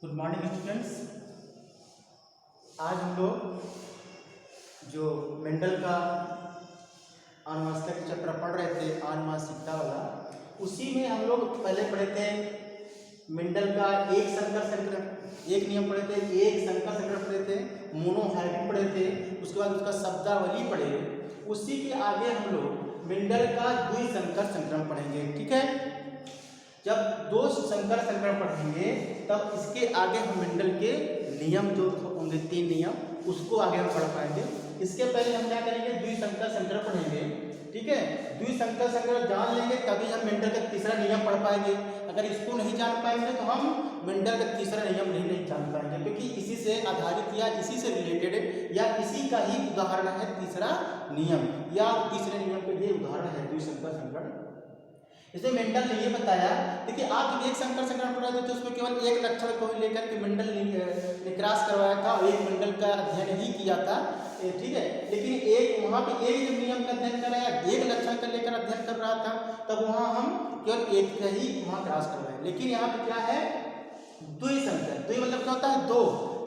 Good morning students. आज हम लोग जो मेंडल का आनुवंशिकता के चैप्टर पढ़ रहे थे, आनुवंशिकता वाला, उसी में हम लोग पहले पढ़े थे मेंडल का एक संकर संकरण, एक नियम पढ़े थे, एक संकर संकरण पढ़े थे, मोनोहाइब्रिड पढ़े थे, उसके बाद उसका शब्दावली पढ़े। उसी के आगे हम लोग मेंडल का द्विसंकर संकरण पढ़ेंगे। ठीक है, जब दो संकर संकरण पढ़ेंगे तब इसके आगे हम मेंडल के नियम जो होंगे, 3 नियम, उसको आगे हम पढ़ पाएंगे। इसके पहले हम क्या करेंगे, द्विसंकर संकरण पढ़ेंगे। ठीक है, द्विसंकर संकरण जान लेंगे तभी हम मेंडल का तीसरा नियम पढ़ पाएंगे। अगर इसको नहीं जान पाएंगे तो हम मेंडल का तीसरा नियम नहीं जान पाएंगे, क्योंकि इसी से आधारित या इसी से रिलेटेड या इसी का ही उदाहरण है तीसरा नियम, या तीसरे नियम के लिए उदाहरण है द्विसंकर संकरण। इसमें मेंडल ने ये बताया, देखिए आप एक संकर संकरण पढ़ा तो उसमें केवल एक लक्षण को लेकर के मेंडल ने क्रॉस करवाया था और एक मेंडल का अध्ययन ही किया था। ठीक है, लेकिन एक वहाँ पे एक जब नियम का अध्ययन कर रहा है, एक लक्षण का लेकर अध्ययन कर रहा था, तब वहाँ हम केवल एक का ही वहाँ क्रॉस करवाए। लेकिन यहाँ पे क्या है, द्विसंकर। द्वि मतलब क्या होता है, दो।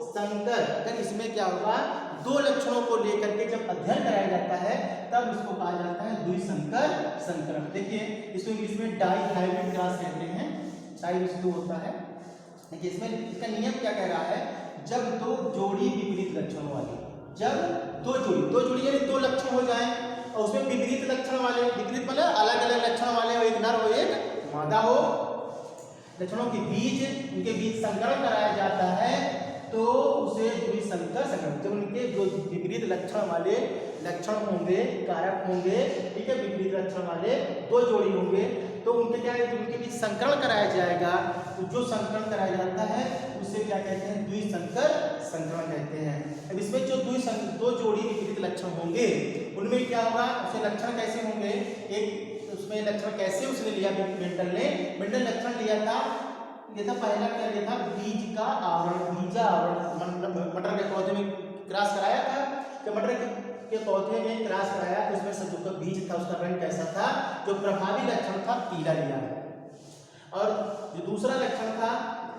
संकर, अगर इसमें क्या होगा, दो लक्षणों को लेकर के जब अध्ययन कराया जाता है तब इसको कहा जाता है द्विसंकर संकरण। देखिए इसको इंग्लिश में डाइहाइब्रिड क्रॉस कहते हैं, डाई इसको होता है। देखिए इसमें इसका नियम क्या कह रहा है, जब दो जोड़ी विपरीत लक्षणों वाले, जब दो जोड़ी यानी दो लक्षण हो जाए और उसमें विपरीत लक्षण वाले, विपरीत मतलब अलग अलग लक्षण वाले हो, एक नर हो एक मादा हो, लक्षणों के बीच उनके बीच संकरण कराया जाता है तो उसे द्विसंकर संकरण। जब उनके जो विपरीत लक्षण वाले लक्षण होंगे, कारक होंगे, ठीक है, विपरीत लक्षण वाले दो जोड़ी होंगे तो उनके क्या है, उनके बीच संकरण कराया जाएगा। तो जो संकरण कराया जाता है उसे क्या कहते हैं, द्विसंकर संकरण कहते हैं। अब इसमें जो दो जोड़ी विपरीत लक्षण होंगे उनमें क्या होगा, उसके लक्षण कैसे होंगे, एक उसमें लक्षण कैसे उसने लिया, मेंडल लक्षण लिया था, ये था पहला क्या लिया था, बीज का आवरण, बीजा आवरण। मटर के पौधे में क्रॉस कराया था कि मटर के पौधे में क्रॉस कराया, उसमें से जो बीज था उसका रंग कैसा था, जो प्रभावी लक्षण था पीला लिया, और जो दूसरा लक्षण था,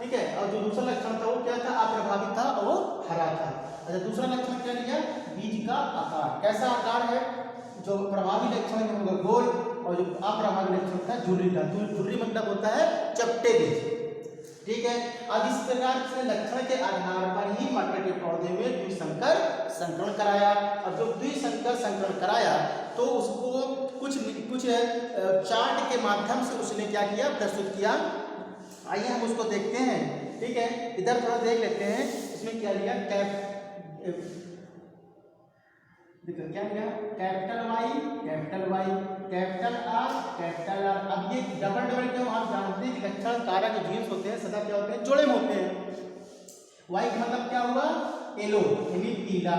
ठीक है, और जो दूसरा लक्षण था वो क्या था, अप्रभावी था और वो हरा था। अच्छा, दूसरा लक्षण क्या लिया, बीज का आकार, कैसा आकार है, जो प्रभावी लक्षण में होगा गोल और जो अप्रभावी लक्षण था झुर्री का। झुर्री मतलब होता है चपटे बीज। ठीक है, अब इस प्रकार से लक्षण के आधार पर ही मटर के पौधे में द्विसंकर संकरण कराया। और जो द्विसंकर संकरण कराया तो उसको कुछ चार्ट के माध्यम से उसने क्या किया, प्रस्तुत किया। आइए हम उसको देखते हैं। ठीक है, इधर थोड़ा देख लेते हैं, इसमें क्या लिया, क्या लिया, कैपिटल वाई, कैपिटल आर। अब ये डबल क्यों, आप जानते हैं कि लक्षण कारक जीन्स होते हैं सदा क्या होते हैं, जोड़े में होते हैं। वाई का मतलब क्या हुआ, येलो यानी पीला,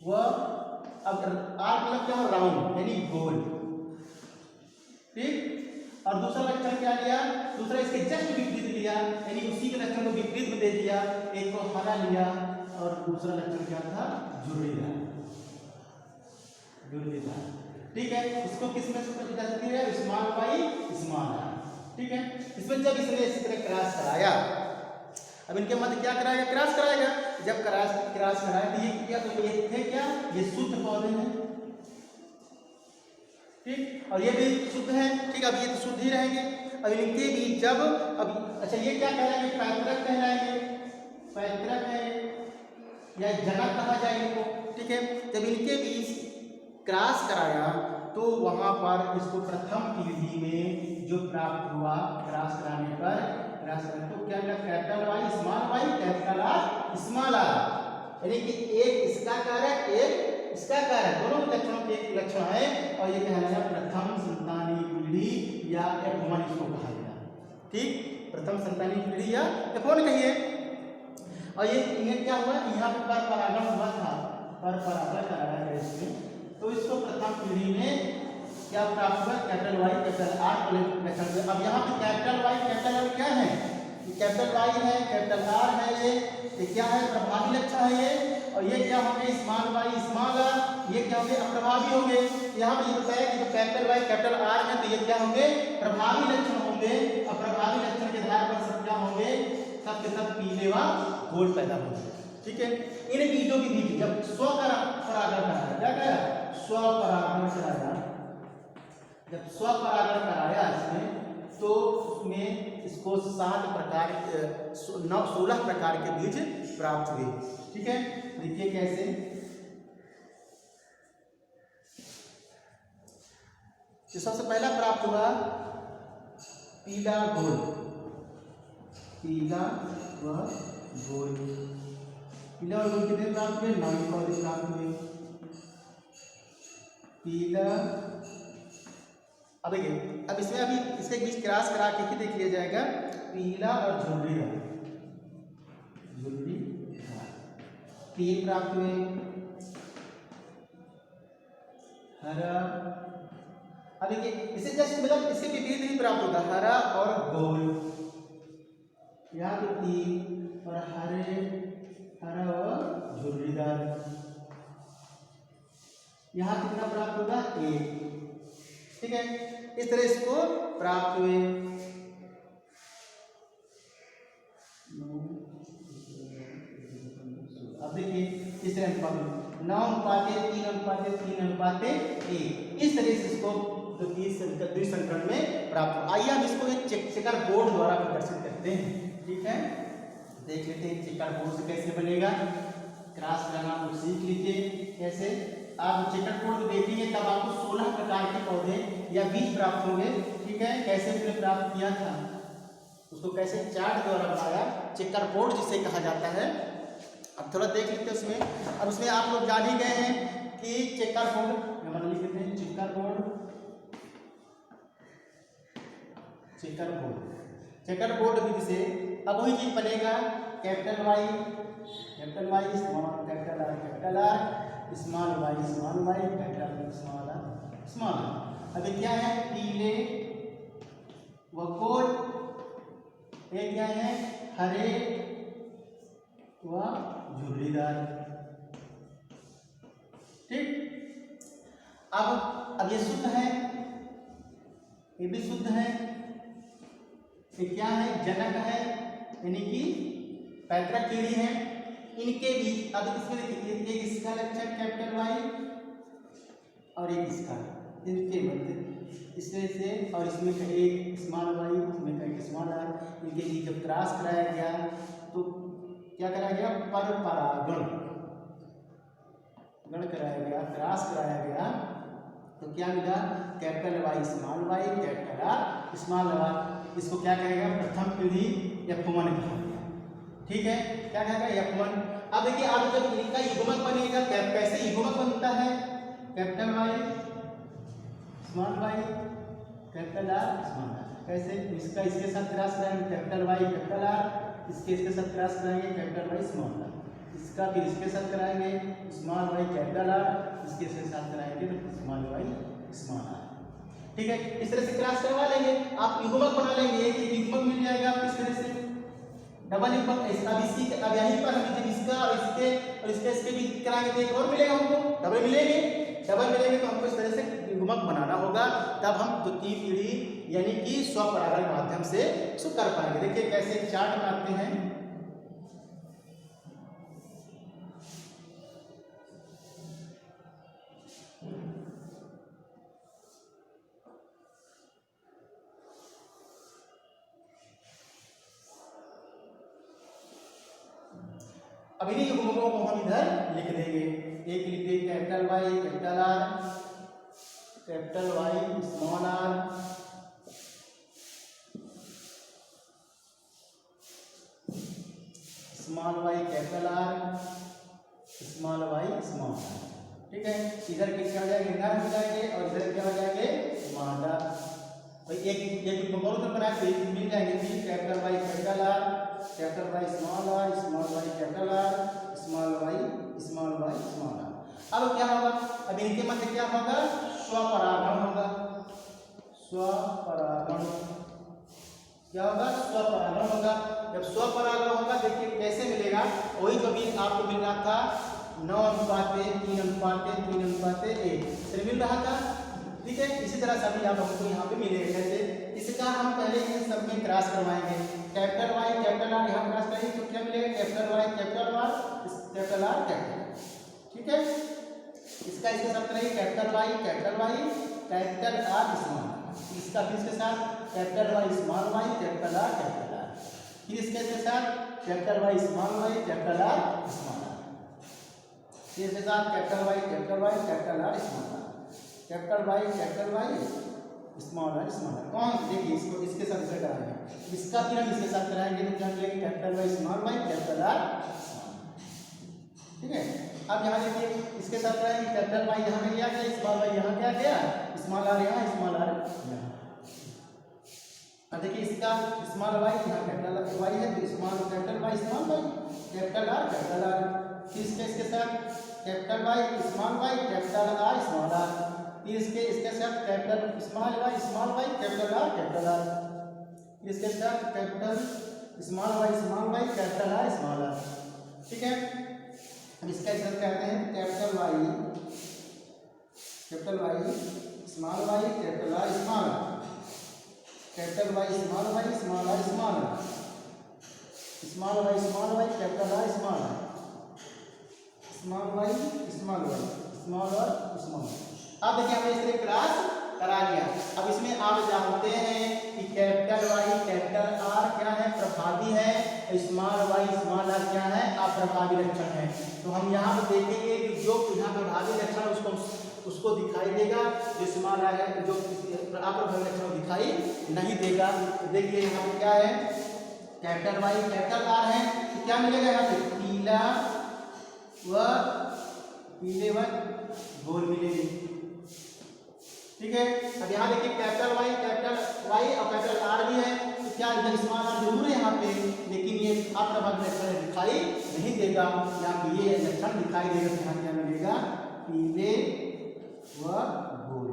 वह अब आर मतलब क्या, राउंड यानी गोल। ठीक, और दूसरा लक्षण क्या लिया, दूसरा इसके जस्ट विपरीत लिया, यानी उसी के लक्षण को विपरीत में दे दिया, एक को हरा लिया और दूसरा लक्षण क्या था, जुड़ीदार। ठीक है, इसको किस में से जा सकती है, स्मॉल वाई स्मॉल आर। ठीक है, इसमें जब इसने इसी तरह क्रॉस कराया, अब इनके मध्य क्या कराएगा, क्रॉस कराएगा। जब क्रॉस कराया तो ये क्या, तो ये थे क्या, ये शुद्ध पौधे हैं, ठीक, और ये भी शुद्ध है। ठीक, अब ये तो शुद्ध ही रहेंगे। अब इनके बीच जब, अब अच्छा ये क्या कहलाएंगे, पैतृक कहलाएंगे, पैतृक है या जनक कहा जाए इनको। ठीक है, जब इनके बीच क्रॉस कराया तो वहां पर इसको प्रथम पीढ़ी में जो प्राप्त हुआ क्रॉस कराने पर, तो क्या मिला, capital Y small Y, capital R small r, यानी कि एक इसका कारक एक इसका कारक, दोनों लक्षणों के एक लक्षण है, और ये कहलाया प्रथम संतानीय पीढ़ी या F1 इसको कहा गया। ठीक, प्रथम संतानीय पीढ़ी या F1 कहिए। और ये इन्हें क्या हुआ, यहाँ पर परागण हुआ था, परागण कराया गया इसमें, तो इसको प्रथम पीढ़ी में क्या प्राप्त हुआ, कैपिटल वाई कैपिटल आर लक्षण। अब यहाँ पे कैपिटल वाई कैपिटल आर क्या है, कैपिटल वाई है, कैपिटल आर है, ये क्या है, प्रभावी लक्षण है ये, और ये क्या होंगे, स्मॉल वाई स्मॉल आर, ये क्या होंगे, अप्रभावी होंगे। यहाँ पे ये बताया कि जो कैपिटल वाई कैपिटल आर है तो ये क्या होंगे, प्रभावी लक्षण होंगे। अप्रभावी लक्षण के आधार पर सब उसके साथ पीले व गोल पैदा होते हैं। ठीक है, इन बीजों के बीच जब स्वपरागण कराया, क्या कराया, स्वपरागण कराया, जब स्वपरागण कराया इसमें, तो उसमें इसको 16 प्रकार के बीज प्राप्त हुए। ठीक है, देखिए कैसे, तो सबसे पहला प्राप्त हुआ पीला गोल, पीला व गोल, पीला और गोल कितने प्राप्त हुए, 9 पौधे प्राप्त हुए। पीला, अब देखिए, अब इसमें अभी इसके बीच क्रॉस करा के देख लिया जाएगा, पीला और झुर्रीदार, झुर्रीदार 3 प्राप्त हुए। हरा, अब देखिए इसे जस्ट मतलब इसके विपरीत ही प्राप्त होगा, हरा और गोल, यहाँ पे 3 और हरा और झुर्रीदार, यहाँ कितना प्राप्त होगा, 1। ठीक है, इस तरह इसको प्राप्त हुए। अब देखिए इस तरह 9:3:3:3:1, इस तरह से इसको द्विसंकरण में प्राप्त हुआ। आइए हम इसको एक चेकर बोर्ड द्वारा प्रदर्शित करते हैं। ठीक है, देख लेते हैं चेकर बोर्ड से कैसे बनेगा, क्रॉस लगाना तो सीख लीजिए कैसे। आप चेकर बोर्ड देखेंगे तब आपको 16 प्रकार के पौधे या बीज प्राप्त होंगे। ठीक है, कैसे हमने प्राप्त किया था, उसको कैसे चार्ट द्वारा बनाया, चेकर बोर्ड जिसे कहा जाता है। अब थोड़ा देख लेते हैं उसमें। अब उसमें आप लोग जान ही गए हैं कि चेकर बोर्ड, यहाँ लिख देते हैं checkerboard, checkerboard, checkerboard विधि से अब वही चीज बनेगा, capital Y small, capital R, small Y, capital small R. अभी क्या है, पीले व गोल, एक क्या है, हरे व झुर्रीदार। ठीक, अब ये शुद्ध है, ये भी शुद्ध है, ये क्या है, जनक है, यानी कि पैतृक कीड़ी है। इनके बीच अब इसमें देखिए, एक इसका लक्षण कैपिटल वाई और एक इसका, इनके मध्य इसमें से और इसमें का एक स्मॉल वाई, इसमें का एक स्मॉल आर, इनके बीच जब क्रॉस कराया गया तो क्या कराया गया, पर परागण कराया गया, क्रॉस कराया गया, तो क्या मिला, capital Y small Y, capital R small r. इसको क्या कहेगा, प्रथम पीढ़ी यक्ष्मन कहा गया। ठीक है, क्या कहेगा, यक्ष्मन। अब देखिए, अब जब इनका युग्मक बनेगा, कैसे युग्मक बनता है, capital Y small Y, capital R small r. कैसे, इसका इसके साथ क्रॉस कराएंगे, कैपिटल वाई कैपिटल आर, इसके साथ क्रॉस कराएंगे, कैपिटल वाई स्मॉल आर, इसका फिर इसके साथ कराएंगे, स्मॉल वाई कैपिटल आर, इसके साथ कराएंगे तो स्मॉल वाई स्मॉल आर। ठीक है, इस तरह से क्रॉस करवा लेंगे, आप युग्मक बना लेंगे, एक युग्मक मिल जाएगा आपको इस तरह से, डबल युग्मक। अब इसी अब यहीं पर हम जब इसका और इसके बीच कराएंगे तो एक और मिलेगा हमको, डबल मिलेंगे तो हमको इस तरह से युग्मक बनाना होगा, तब हम द्वितीय पीढ़ी यानी कि स्वपरागण के माध्यम से इसको कर पाएंगे। देखिए कैसे एक चार्ट बनाते हैं। अब इन्हीं युग्मकों को हम इधर लिख देंगे, एक लिखते capital Y capital R, capital Y small are, small Y capital R, small y small are. ठीक है, इधर क्या हो जाएंगे, नर हो जाएंगे और इधर क्या हो जाएंगे, मादा। तो एक बहुत बना के मिल जाएंगे, capital Y capital R, capital Y small Y capital R, small y small r. अब क्या होगा, अब इनके मध्य क्या होगा, स्वपरागण होगा, स्वपरागण क्या होगा, स्वपरागण होगा। जब स्वपरागण होगा, देखिए कैसे मिलेगा, वही जो भी आपको मिल रहा था 9:3:3:1 से मिल रहा था। ठीक है, इसी तरह से अभी आप हमको यहाँ पे मिलेगा। जैसे इसका हम पहले ही सब में क्रॉस करवाएंगे, capital Y capital capital R यहाँ क्रॉस करेंगे तो क्या मिलेगा, capital Y capital R, capital R capital, ठीक है। इसका इसके साथ करेंगे capital Y capital R small, इसका फिर इसके साथ capital Y small Y capital R, फिर इसके साथ capital Y small Y capital R small R, फिर इसके साथ capital Y capital R small R, capital Y small R कौन, देखिए इसको इसके साथ इसे कराएंगे, इसका फिर हम इसके साथ कराएंगे तो क्या मिलेगा, capital Y small Y capital R, ठीक है। अब यहाँ देखिए इसके साथ कराएंगे, कैपिटल वाई यहाँ में गया क्या, स्मॉल वाई यहाँ क्या गया, स्मॉल आर यहाँ, स्मॉल आर यहाँ। अब देखिए इसका स्मॉल वाई यहाँ कैपिटल वाई है तो small capital Y small Y capital R, फिर इसके साथ capital Y capital R small R, फिर इसके साथ capital small Y capital R, फिर इसके साथ capital small Y capital R small are, ठीक है। अब इसका साथ कहते हैं capital Y small Y capital R small R, capital Y small are small Y capital R small are, small small. अब देखिए हमने इसे क्रॉस करा लिया। अब इसमें आप जानते हैं कि कैपिटल वाई कैपिटल आर क्या है, प्रभावी है, स्मॉल वाई स्मॉल आर क्या है, अप्रभावी लक्षण है। तो हम यहाँ पर देखेंगे कि जो यहाँ प्रभावी लक्षण उसको दिखाई देगा, जो स्मॉल आर है जो अप्रभावी लक्षण दिखाई नहीं देगा। देखिए यहाँ पे क्या है, कैपिटल वाई कैपिटल आर है तो क्या मिलेगा यहाँ पे, पीले व गोल मिलेंगे, ठीक है। अब यहाँ देखिए कैपिटल वाई और कैपिटल आर भी है तो क्या स्मॉल आर जरूर है यहाँ पे, लेकिन ये अप्रभावी लक्षण दिखाई नहीं देगा, यहाँ पे ये लक्षण दिखाई देगा। यहाँ क्या मिलेगा, पीले व गोल।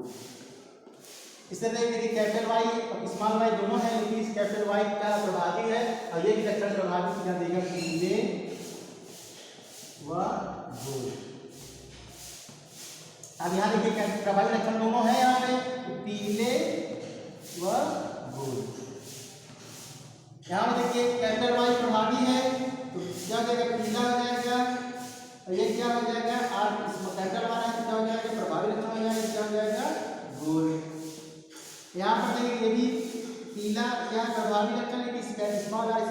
इस तरह देखिए कैपिटल वाई और स्मॉल वाई दोनों है, लेकिन इस कैपिटल वाई क्या प्रभावी है और ये भी लक्षण प्रभावी क्या देगा, पीले व गोल। अब यहाँ देखिए प्रभावी लक्षण दोनों है यहाँ पे, पीले व गोल। यहाँ पे देखिए कैपिटल वाई प्रभावी है तो क्या हो जाएगा, पीला हो जाएगा, और ये क्या हो जाएगा, आर कैपिटल वाला है तो क्या हो जाएगा, प्रभावी लक्षण हो जाएगा, क्या हो जाएगा, गोल। यहाँ पर देखिए ये भी पीला क्या प्रभावी लक्षण है कि स्मॉल आर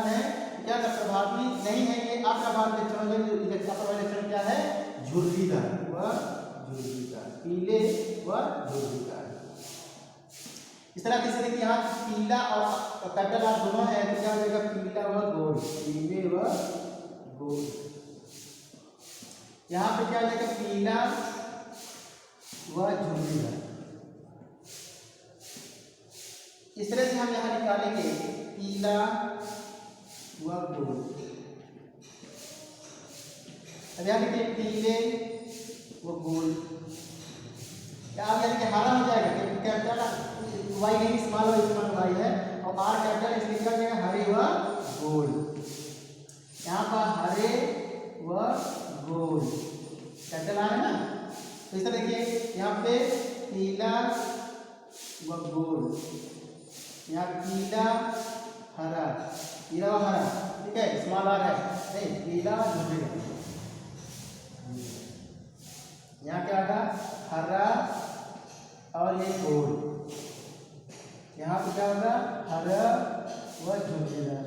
है, क्या प्रभावी नहीं है, ये अप्रभावी लक्षण हो जाएगा। अप्रभावी लक्षण क्या है, झुर्रीदार पीले व झुर्रीदार। इस तरह से देखिए यहाँ पीला और कैपिटल आर दोनों है तो क्या हो जाएगा, पीला व गोल, पीले व गोल। यहाँ पे क्या हो जाएगा, पीला व झुर्रीदार। इस तरह से हम यहाँ निकालेंगे पीला व गोल। अब यहाँ देखिए पीले वो गोल, आप यानी कि हरा हो जाएगा क्योंकि कैपिटल वाई नहीं स्मॉल वाई है और आर कैपिटल, इसलिए क्या हो जाएगा, हरे व गोल। यहाँ पर हरे व गोल कैपिटल आर है ना, तो इस तरह देखिए यहाँ पे पीला व गोल, यहाँ पीला हरा, पीला व हरा, ठीक है, स्मॉल आर है नहीं, पीला झुर्रीदार। यहाँ क्या आएगा, हरा और ये गोल, यहाँ पे क्या होगा, हरा व झुर्रीदार।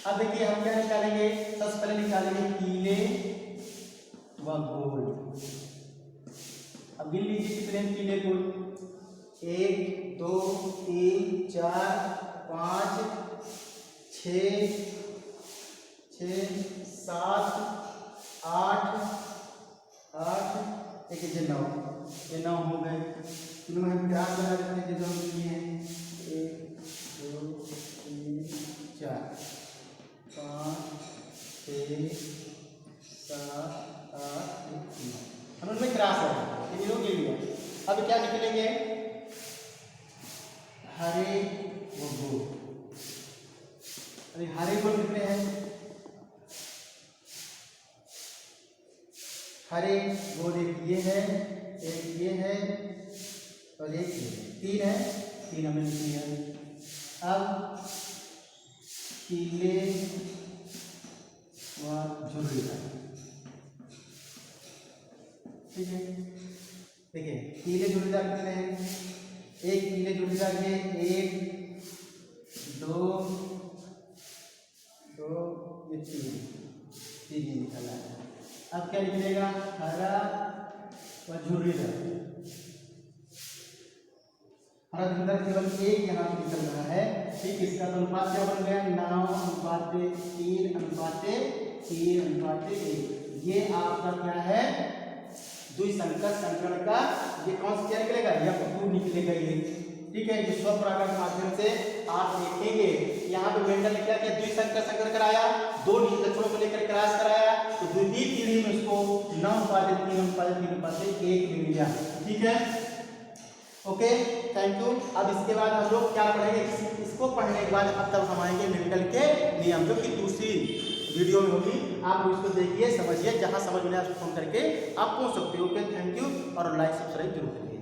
अब देखिए हम क्या निकालेंगे, सबसे पहले निकालेंगे पीले व गोल। अब गिन लीजिए कितने पीले गोल, 1 2 3 4 5 6 7 8 देखिए 9, ये 9 हो गए। इनमें हम क्रॉस बना देते हैं जो हम लिए हैं, 1 2 3 4 5 6 7 8 9, हम उनमें क्रॉस है, ये लोग ले लिया। अब क्या निकलेंगे, हरे व गोल। अरे हरे गोल कितने हैं, हरे गोल एक ये है, एक ये है और एक ये है, 3 है, 3 हमें लिखनी है। अब कीले व झुर्रीदार, ठीक है। देखिए कीले झुर्रीदार कितने हैं, एक कीले झुर्रीदार के 1 2 ये 3 निकला है। अब क्या निकलेगा, हरा व झुर्रीदार। हरा झुर्रीदार केवल एक यहाँ पे निकल रहा है, ठीक। इसका तो अनुपात क्या बन गया, 9:3:3:1। ये आपका क्या है, द्विसंकर संकरण का ये कौन सा क्या निकलेगा, F2 निकलेगा ये, ठीक है। जो स्वपरागण के माध्यम से आप देखेंगे यहाँ पे मेंडल ने क्या किया, द्विसंकर संकरण कराया, 2 लक्षणों को लेकर क्रॉस कराया, तो द्वितीय पीढ़ी में उसको 9:3:3:1 मिल गया, ठीक है। Okay, thank you. अब इसके बाद हम लोग क्या पढ़ेंगे, इसको पढ़ने के बाद अब तक हम आएंगे मेंडल के नियम, जो कि दूसरी वीडियो में होगी। आप इसको देखिए, समझिए, जहां समझ में आए उसको फोन करके आप पूछ सकते हो। ओके, थैंक यू, और लाइक सब्सक्राइब जरूर करिए।